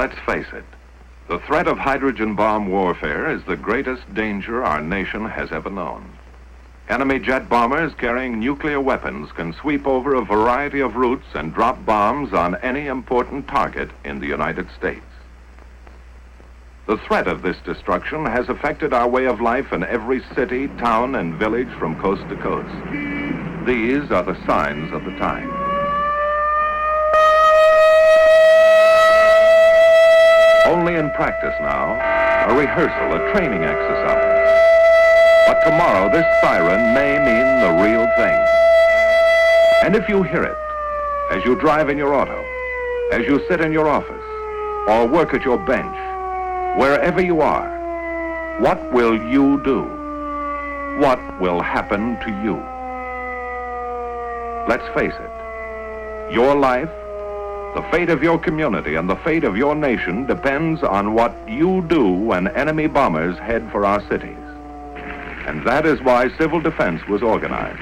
Let's face it, the threat of hydrogen bomb warfare is the greatest danger our nation has ever known. Enemy jet bombers carrying nuclear weapons can sweep over a variety of routes and drop bombs on any important target in the United States. The threat of this destruction has affected our way of life in every city, town, and village from coast to coast. These are the signs of the time. Only in practice now, a rehearsal, a training exercise. But tomorrow, this siren may mean the real thing. And if you hear it, as you drive in your auto, as you sit in your office, or work at your bench, wherever you are, what will you do? What will happen to you? Let's face it, your life, the fate of your community, and the fate of your nation depends on what you do when enemy bombers head for our cities. And that is why civil defense was organized,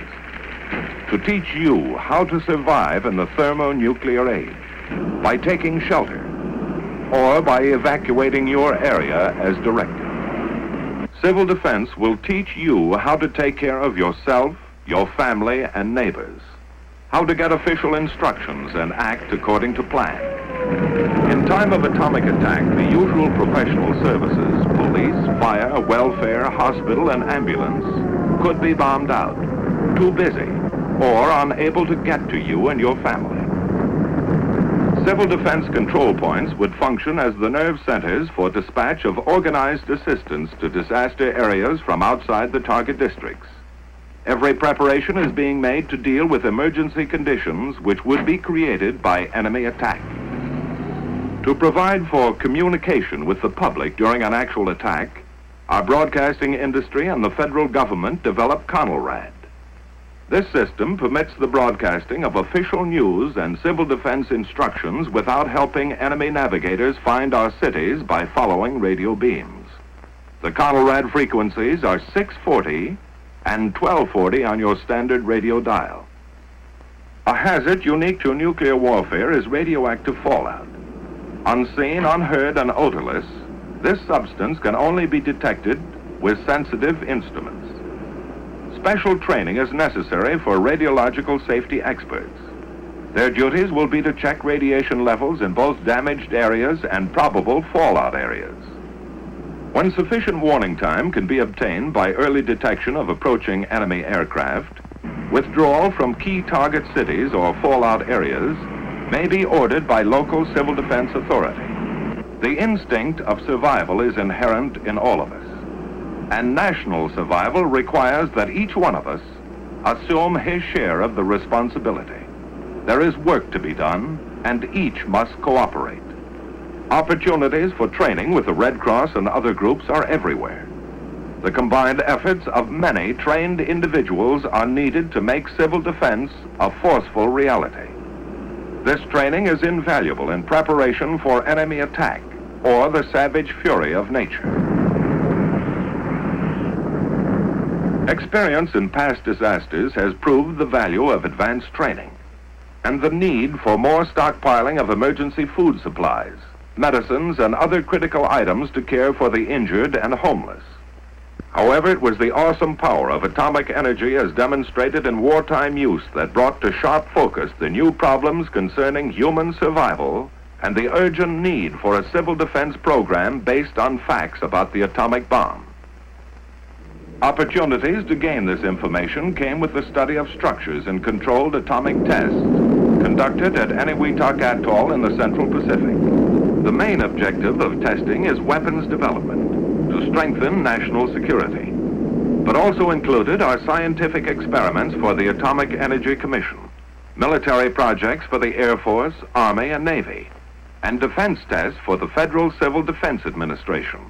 to teach you how to survive in the thermonuclear age, by taking shelter, or by evacuating your area as directed. Civil defense will teach you how to take care of yourself, your family, and neighbors, how to get official instructions and act according to plan. In time of atomic attack, the usual professional services, police, fire, welfare, hospital, and ambulance, could be bombed out, too busy, or unable to get to you and your family. Civil defense control points would function as the nerve centers for dispatch of organized assistance to disaster areas from outside the target districts. Every preparation is being made to deal with emergency conditions which would be created by enemy attack. To provide for communication with the public during an actual attack, our broadcasting industry and the federal government developed CONELRAD. This system permits the broadcasting of official news and civil defense instructions without helping enemy navigators find our cities by following radio beams. The CONELRAD frequencies are 640 and 1240 on your standard radio dial. A hazard unique to nuclear warfare is radioactive fallout. Unseen, unheard, and odorless, this substance can only be detected with sensitive instruments. Special training is necessary for radiological safety experts. Their duties will be to check radiation levels in both damaged areas and probable fallout areas. When sufficient warning time can be obtained by early detection of approaching enemy aircraft, withdrawal from key target cities or fallout areas may be ordered by local civil defense authority. The instinct of survival is inherent in all of us. And national survival requires that each one of us assume his share of the responsibility. There is work to be done, and each must cooperate. Opportunities for training with the Red Cross and other groups are everywhere. The combined efforts of many trained individuals are needed to make civil defense a forceful reality. This training is invaluable in preparation for enemy attack or the savage fury of nature. Experience in past disasters has proved the value of advanced training and the need for more stockpiling of emergency food supplies, medicines, and other critical items to care for the injured and homeless. However, it was the awesome power of atomic energy as demonstrated in wartime use that brought to sharp focus the new problems concerning human survival and the urgent need for a civil defense program based on facts about the atomic bomb. Opportunities to gain this information came with the study of structures in controlled atomic tests conducted at Eniwetok Atoll in the Central Pacific. The main objective of testing is weapons development to strengthen national security, but also included are scientific experiments for the Atomic Energy Commission, military projects for the Air Force, Army, and Navy, and defense tests for the Federal Civil Defense Administration,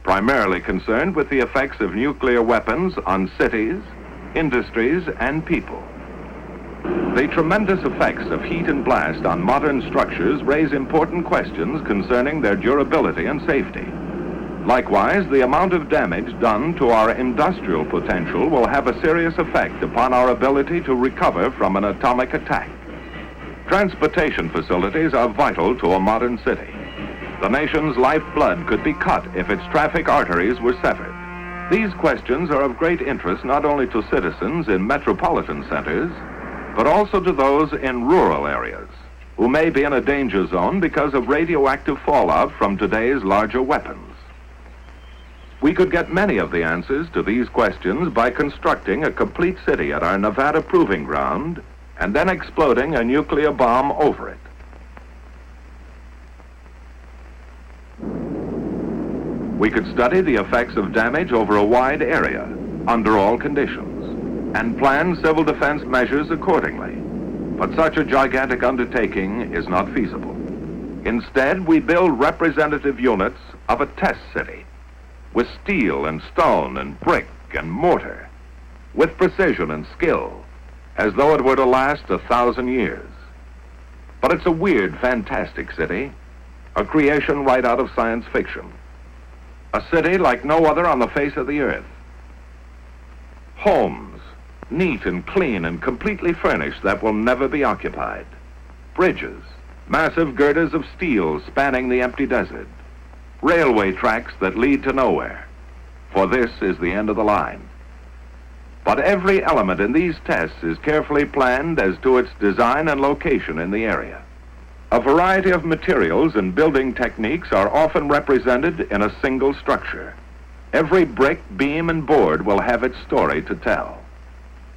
primarily concerned with the effects of nuclear weapons on cities, industries, and people. The tremendous effects of heat and blast on modern structures raise important questions concerning their durability and safety. Likewise, the amount of damage done to our industrial potential will have a serious effect upon our ability to recover from an atomic attack. Transportation facilities are vital to a modern city. The nation's lifeblood could be cut if its traffic arteries were severed. These questions are of great interest not only to citizens in metropolitan centers, but also to those in rural areas who may be in a danger zone because of radioactive fallout from today's larger weapons. We could get many of the answers to these questions by constructing a complete city at our Nevada proving ground and then exploding a nuclear bomb over it. We could study the effects of damage over a wide area, under all conditions, and plan civil defense measures accordingly. But such a gigantic undertaking is not feasible. Instead, we build representative units of a test city, with steel and stone and brick and mortar, with precision and skill, as though it were to last 1,000 years. But it's a weird, fantastic city, a creation right out of science fiction. A city like no other on the face of the earth. Homes, neat and clean and completely furnished, that will never be occupied. Bridges, massive girders of steel spanning the empty desert. Railway tracks that lead to nowhere, for this is the end of the line. But every element in these tests is carefully planned as to its design and location in the area. A variety of materials and building techniques are often represented in a single structure. Every brick, beam, and board will have its story to tell.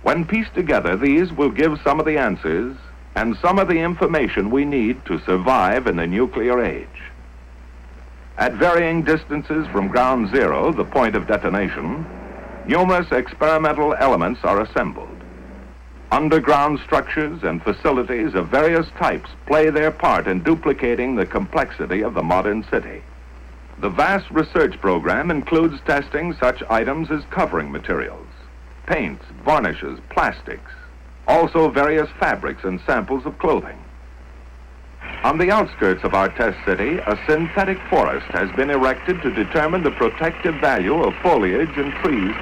When pieced together, these will give some of the answers and some of the information we need to survive in the nuclear age. At varying distances from ground zero, the point of detonation, numerous experimental elements are assembled. Underground structures and facilities of various types play their part in duplicating the complexity of the modern city. The vast research program includes testing such items as covering materials, paints, varnishes, plastics, also various fabrics and samples of clothing. On the outskirts of our test city, a synthetic forest has been erected to determine the protective value of foliage and trees.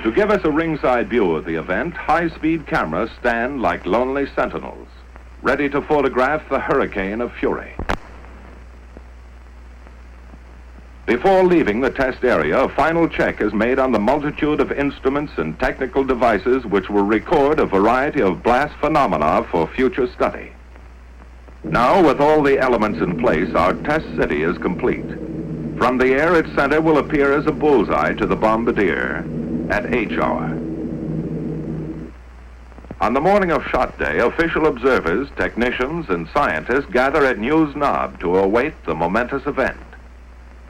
To give us a ringside view of the event, high-speed cameras stand like lonely sentinels, ready to photograph the hurricane of fury. Before leaving the test area, a final check is made on the multitude of instruments and technical devices which will record a variety of blast phenomena for future study. Now, with all the elements in place, our test city is complete. From the air, its center will appear as a bullseye to the bombardier at H hour. On the morning of shot day, official observers, technicians, and scientists gather at News Knob to await the momentous event.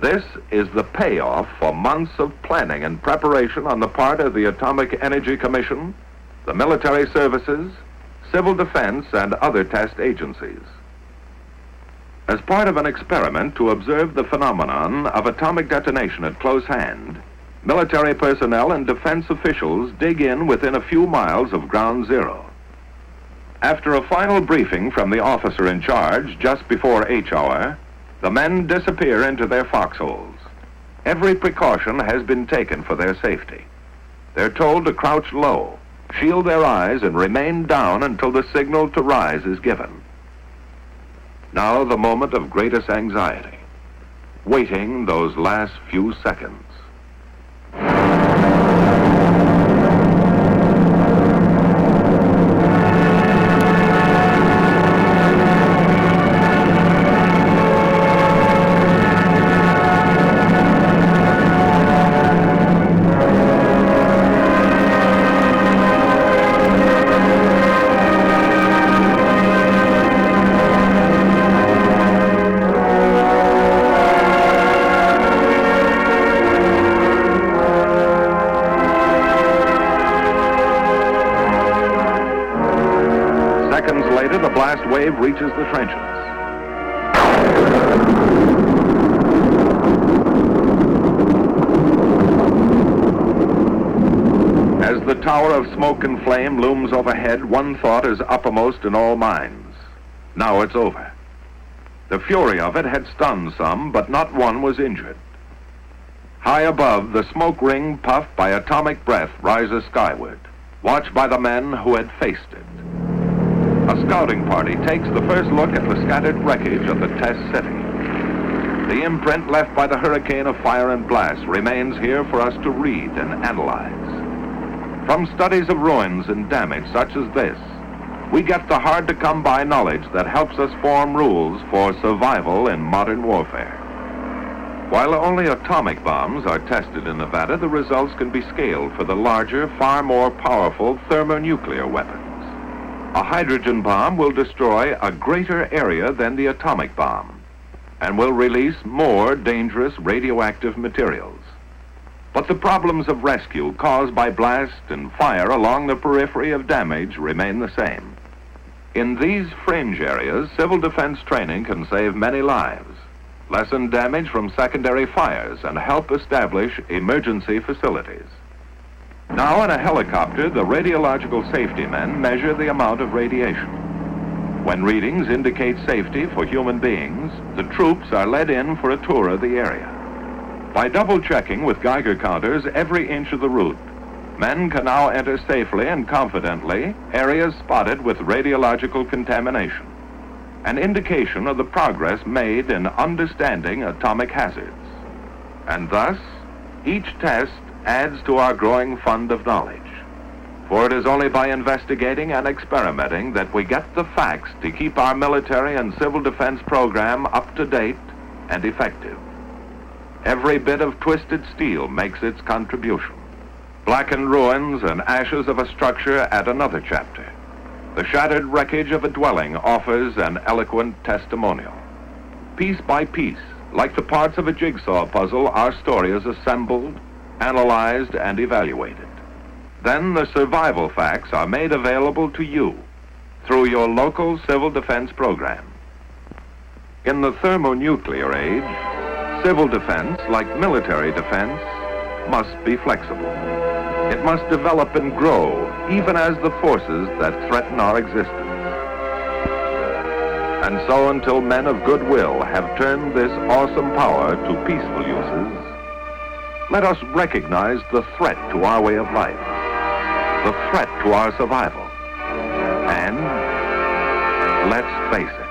This is the payoff for months of planning and preparation on the part of the Atomic Energy Commission, the military services, civil defense, and other test agencies. As part of an experiment to observe the phenomenon of atomic detonation at close hand, military personnel and defense officials dig in within a few miles of ground zero. After a final briefing from the officer in charge just before H hour, the men disappear into their foxholes. Every precaution has been taken for their safety. They're told to crouch low, shield their eyes, and remain down until the signal to rise is given. Now the moment of greatest anxiety, waiting those last few seconds. Wave reaches the trenches. As the tower of smoke and flame looms overhead, one thought is uppermost in all minds. Now it's over. The fury of it had stunned some, but not one was injured. High above, the smoke ring, puffed by atomic breath, rises skyward, watched by the men who had faced it. A scouting party takes the first look at the scattered wreckage of the test city. The imprint left by the hurricane of fire and blast remains here for us to read and analyze. From studies of ruins and damage such as this, we get the hard-to-come-by knowledge that helps us form rules for survival in modern warfare. While only atomic bombs are tested in Nevada, the results can be scaled for the larger, far more powerful thermonuclear weapons. A hydrogen bomb will destroy a greater area than the atomic bomb and will release more dangerous radioactive materials. But the problems of rescue caused by blast and fire along the periphery of damage remain the same. In these fringe areas, civil defense training can save many lives, lessen damage from secondary fires, and help establish emergency facilities. Now in a helicopter, the radiological safety men measure the amount of radiation. When readings indicate safety for human beings, the troops are led in for a tour of the area. By double-checking with Geiger counters every inch of the route, men can now enter safely and confidently areas spotted with radiological contamination, an indication of the progress made in understanding atomic hazards. And thus, each test adds to our growing fund of knowledge. For it is only by investigating and experimenting that we get the facts to keep our military and civil defense program up to date and effective. Every bit of twisted steel makes its contribution. Blackened ruins and ashes of a structure add another chapter. The shattered wreckage of a dwelling offers an eloquent testimonial. Piece by piece, like the parts of a jigsaw puzzle, our story is assembled, analyzed, and evaluated. Then the survival facts are made available to you through your local civil defense program. In the thermonuclear age, civil defense, like military defense, must be flexible. It must develop and grow, even as the forces that threaten our existence. And so until men of goodwill have turned this awesome power to peaceful uses, let us recognize the threat to our way of life, the threat to our survival, and let's face it.